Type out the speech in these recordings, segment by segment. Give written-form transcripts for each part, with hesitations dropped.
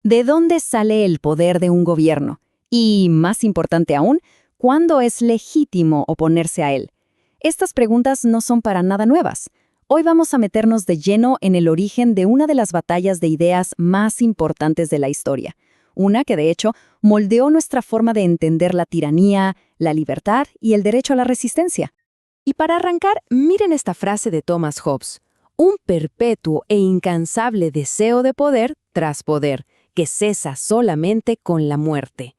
¿De dónde sale el poder de un gobierno? Y, más importante aún, ¿cuándo es legítimo oponerse a él? Estas preguntas no son para nada nuevas. Hoy vamos a meternos de lleno en el origen de una de las batallas de ideas más importantes de la historia. Una que, de hecho, moldeó nuestra forma de entender la tiranía, la libertad y el derecho a la resistencia. Y para arrancar, miren esta frase de Thomas Hobbes: un perpetuo e incansable deseo de poder tras poder, que cesa solamente con la muerte.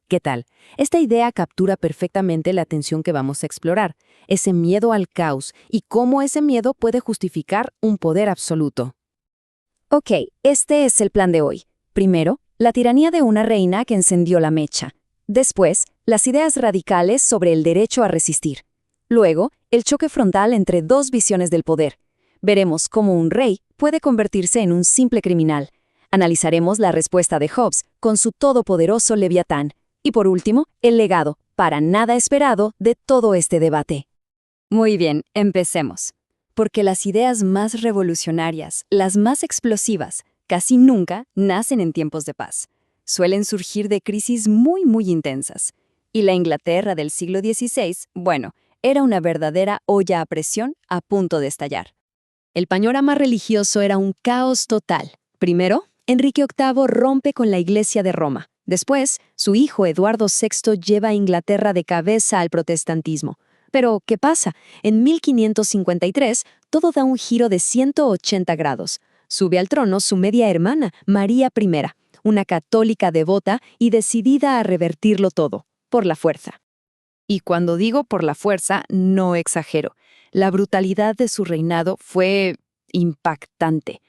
¿Qué tal? Esta idea captura perfectamente la tensión que vamos a explorar, ese miedo al caos y cómo ese miedo puede justificar un poder absoluto. Ok, este es el plan de hoy. Primero, la tiranía de una reina que encendió la mecha. Después, las ideas radicales sobre el derecho a resistir. Luego, el choque frontal entre dos visiones del poder. Veremos cómo un rey puede convertirse en un simple criminal. Analizaremos la respuesta de Hobbes con su todopoderoso Leviatán. Y por último, el legado, para nada esperado, de todo este debate. Muy bien, empecemos. Porque las ideas más revolucionarias, las más explosivas, casi nunca nacen en tiempos de paz. Suelen surgir de crisis muy intensas. Y la Inglaterra del siglo XVI, bueno, era una verdadera olla a presión a punto de estallar. El panorama religioso era un caos total. Primero, Enrique VIII rompe con la Iglesia de Roma. Después, su hijo Eduardo VI lleva a Inglaterra de cabeza al protestantismo. Pero, ¿qué pasa? En 1553, todo da un giro de 180 grados. Sube al trono su media hermana, María I, una católica devota y decidida a revertirlo todo, por la fuerza. Y cuando digo por la fuerza, no exagero. La brutalidad de su reinado fue impactante.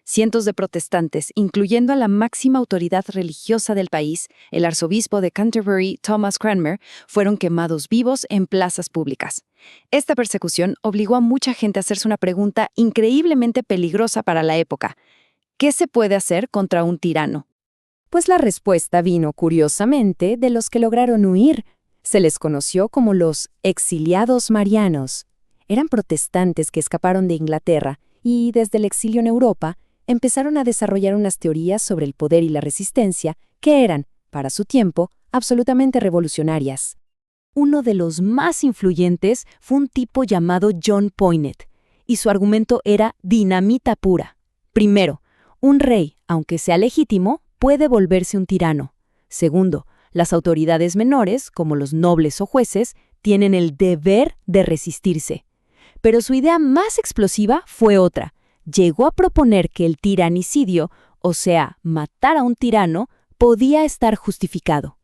Cientos de protestantes, incluyendo a la máxima autoridad religiosa del país, el arzobispo de Canterbury, Thomas Cranmer, fueron quemados vivos en plazas públicas. Esta persecución obligó a mucha gente a hacerse una pregunta increíblemente peligrosa para la época. ¿Qué se puede hacer contra un tirano? Pues la respuesta vino, curiosamente, de los que lograron huir. Se les conoció como los exiliados marianos. Eran protestantes que escaparon de Inglaterra y, desde el exilio en Europa, empezaron a desarrollar unas teorías sobre el poder y la resistencia que eran, para su tiempo, absolutamente revolucionarias. Uno de los más influyentes fue un tipo llamado John Poinet, y su argumento era dinamita pura. Primero, un rey, aunque sea legítimo, puede volverse un tirano. Segundo, las autoridades menores, como los nobles o jueces, tienen el deber de resistirse. Pero su idea más explosiva fue otra. Llegó a proponer que el tiranicidio, o sea, matar a un tirano, podía estar justificado.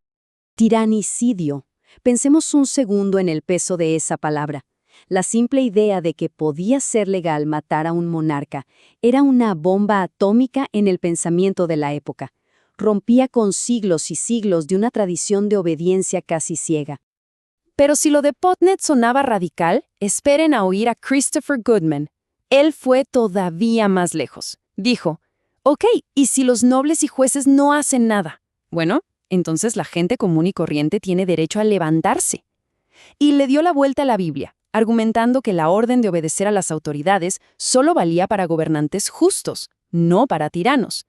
Tiranicidio. Pensemos un segundo en el peso de esa palabra. La simple idea de que podía ser legal matar a un monarca era una bomba atómica en el pensamiento de la época. Rompía con siglos y siglos de una tradición de obediencia casi ciega. Pero si lo de Poinet sonaba radical, esperen a oír a Christopher Goodman. Él fue todavía más lejos. Dijo, ok, ¿y si los nobles y jueces no hacen nada? Bueno, entonces la gente común y corriente tiene derecho a levantarse. Y le dio la vuelta a la Biblia, argumentando que la orden de obedecer a las autoridades solo valía para gobernantes justos, no para tiranos.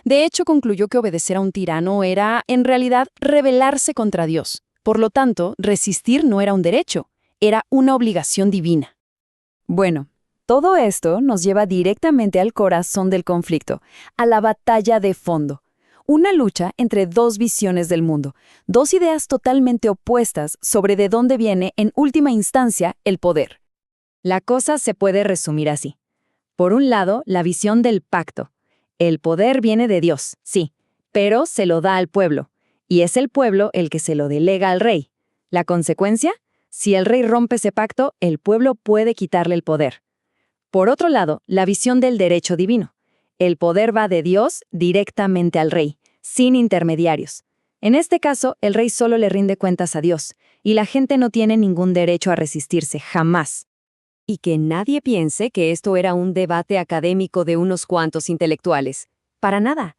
De hecho, concluyó que obedecer a un tirano era, en realidad, rebelarse contra Dios. Por lo tanto, resistir no era un derecho, era una obligación divina. Bueno, todo esto nos lleva directamente al corazón del conflicto, a la batalla de fondo. Una lucha entre dos visiones del mundo, dos ideas totalmente opuestas sobre de dónde viene, en última instancia, el poder. La cosa se puede resumir así. Por un lado, la visión del pacto. El poder viene de Dios, sí, pero se lo da al pueblo, y es el pueblo el que se lo delega al rey. ¿La consecuencia? Si el rey rompe ese pacto, el pueblo puede quitarle el poder. Por otro lado, la visión del derecho divino. El poder va de Dios directamente al rey, sin intermediarios. En este caso, el rey solo le rinde cuentas a Dios, y la gente no tiene ningún derecho a resistirse, jamás. Y que nadie piense que esto era un debate académico de unos cuantos intelectuales. Para nada.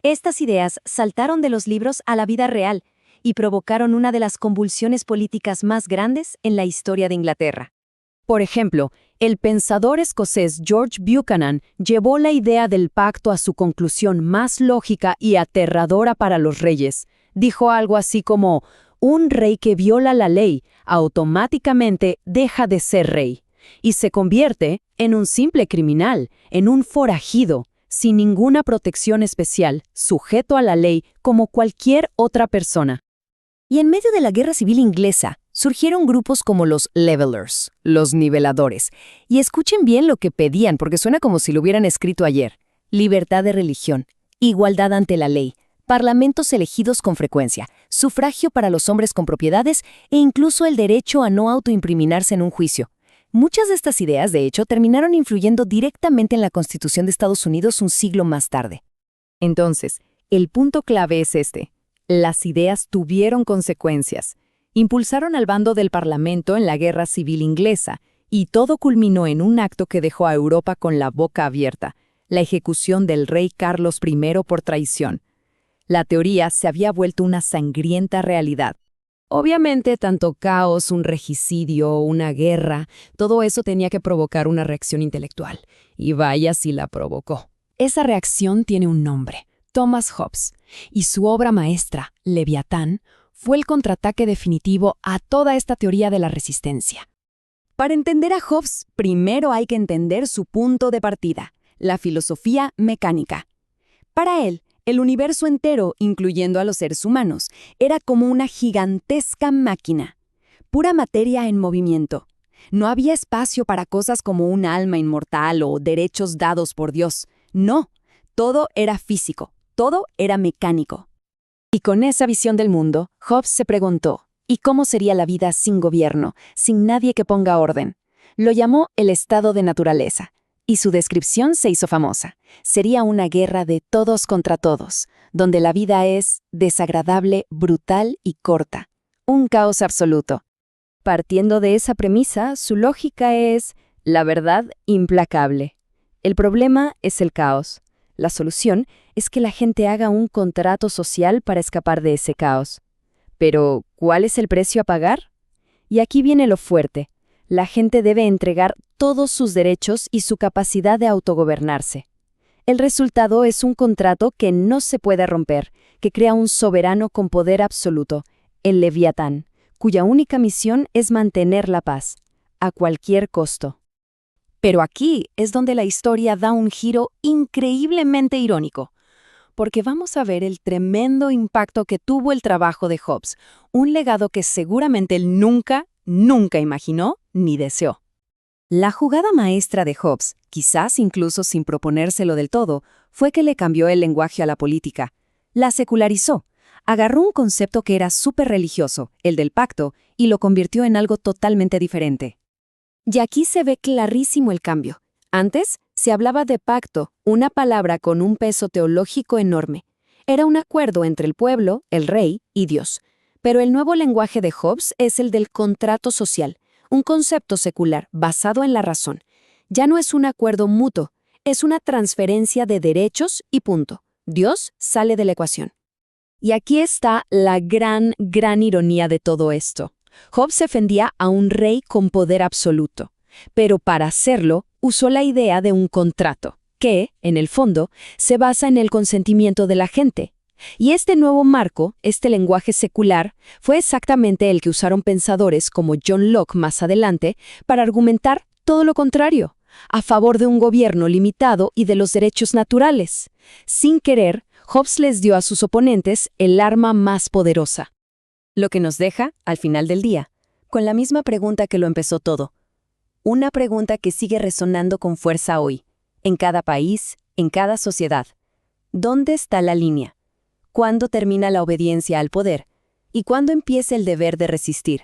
Estas ideas saltaron de los libros a la vida real y provocaron una de las convulsiones políticas más grandes en la historia de Inglaterra. Por ejemplo, el pensador escocés George Buchanan llevó la idea del pacto a su conclusión más lógica y aterradora para los reyes. Dijo algo así como: un rey que viola la ley automáticamente deja de ser rey y se convierte en un simple criminal, en un forajido, sin ninguna protección especial, sujeto a la ley como cualquier otra persona. Y en medio de la Guerra Civil Inglesa, surgieron grupos como los Levelers, los niveladores. Y escuchen bien lo que pedían, porque suena como si lo hubieran escrito ayer: libertad de religión, igualdad ante la ley, parlamentos elegidos con frecuencia, sufragio para los hombres con propiedades e incluso el derecho a no autoincriminarse en un juicio. Muchas de estas ideas, de hecho, terminaron influyendo directamente en la Constitución de Estados Unidos un siglo más tarde. Entonces, el punto clave es este: las ideas tuvieron consecuencias. Impulsaron al bando del Parlamento en la Guerra Civil Inglesa, y todo culminó en un acto que dejó a Europa con la boca abierta: la ejecución del rey Carlos I por traición. La teoría se había vuelto una sangrienta realidad. Obviamente, tanto caos, un regicidio, una guerra, todo eso tenía que provocar una reacción intelectual. Y vaya si la provocó. Esa reacción tiene un nombre: Thomas Hobbes. Y su obra maestra, Leviatán, fue el contraataque definitivo a toda esta teoría de la resistencia. Para entender a Hobbes, primero hay que entender su punto de partida: la filosofía mecánica. Para él, el universo entero, incluyendo a los seres humanos, era como una gigantesca máquina, pura materia en movimiento. No había espacio para cosas como un alma inmortal o derechos dados por Dios. No, todo era físico, todo era mecánico. Y con esa visión del mundo, Hobbes se preguntó: ¿y cómo sería la vida sin gobierno, sin nadie que ponga orden? Lo llamó el estado de naturaleza. Y su descripción se hizo famosa: sería una guerra de todos contra todos, donde la vida es desagradable, brutal y corta. Un caos absoluto. Partiendo de esa premisa, su lógica es: la verdad implacable. El problema es el caos. La solución es que la gente haga un contrato social para escapar de ese caos. Pero, ¿cuál es el precio a pagar? Y aquí viene lo fuerte: la gente debe entregar todos sus derechos y su capacidad de autogobernarse. El resultado es un contrato que no se puede romper, que crea un soberano con poder absoluto, el Leviatán, cuya única misión es mantener la paz, a cualquier costo. Pero aquí es donde la historia da un giro increíblemente irónico, porque vamos a ver el tremendo impacto que tuvo el trabajo de Hobbes, un legado que seguramente él nunca imaginó ni deseó. La jugada maestra de Hobbes, quizás incluso sin proponérselo del todo, fue que le cambió el lenguaje a la política. La secularizó. Agarró un concepto que era súper religioso, el del pacto, y lo convirtió en algo totalmente diferente. Y aquí se ve clarísimo el cambio. Antes se hablaba de pacto, una palabra con un peso teológico enorme. Era un acuerdo entre el pueblo, el rey y Dios. Pero el nuevo lenguaje de Hobbes es el del contrato social, un concepto secular basado en la razón. Ya no es un acuerdo mutuo, es una transferencia de derechos y punto. Dios sale de la ecuación. Y aquí está la gran ironía de todo esto. Hobbes defendía a un rey con poder absoluto, pero para hacerlo usó la idea de un contrato, que, en el fondo, se basa en el consentimiento de la gente. Y este nuevo marco, este lenguaje secular, fue exactamente el que usaron pensadores como John Locke más adelante para argumentar todo lo contrario, a favor de un gobierno limitado y de los derechos naturales. Sin querer, Hobbes les dio a sus oponentes el arma más poderosa. Lo que nos deja, al final del día, con la misma pregunta que lo empezó todo. Una pregunta que sigue resonando con fuerza hoy, en cada país, en cada sociedad. ¿Dónde está la línea? ¿Cuándo termina la obediencia al poder? ¿Y cuándo empieza el deber de resistir?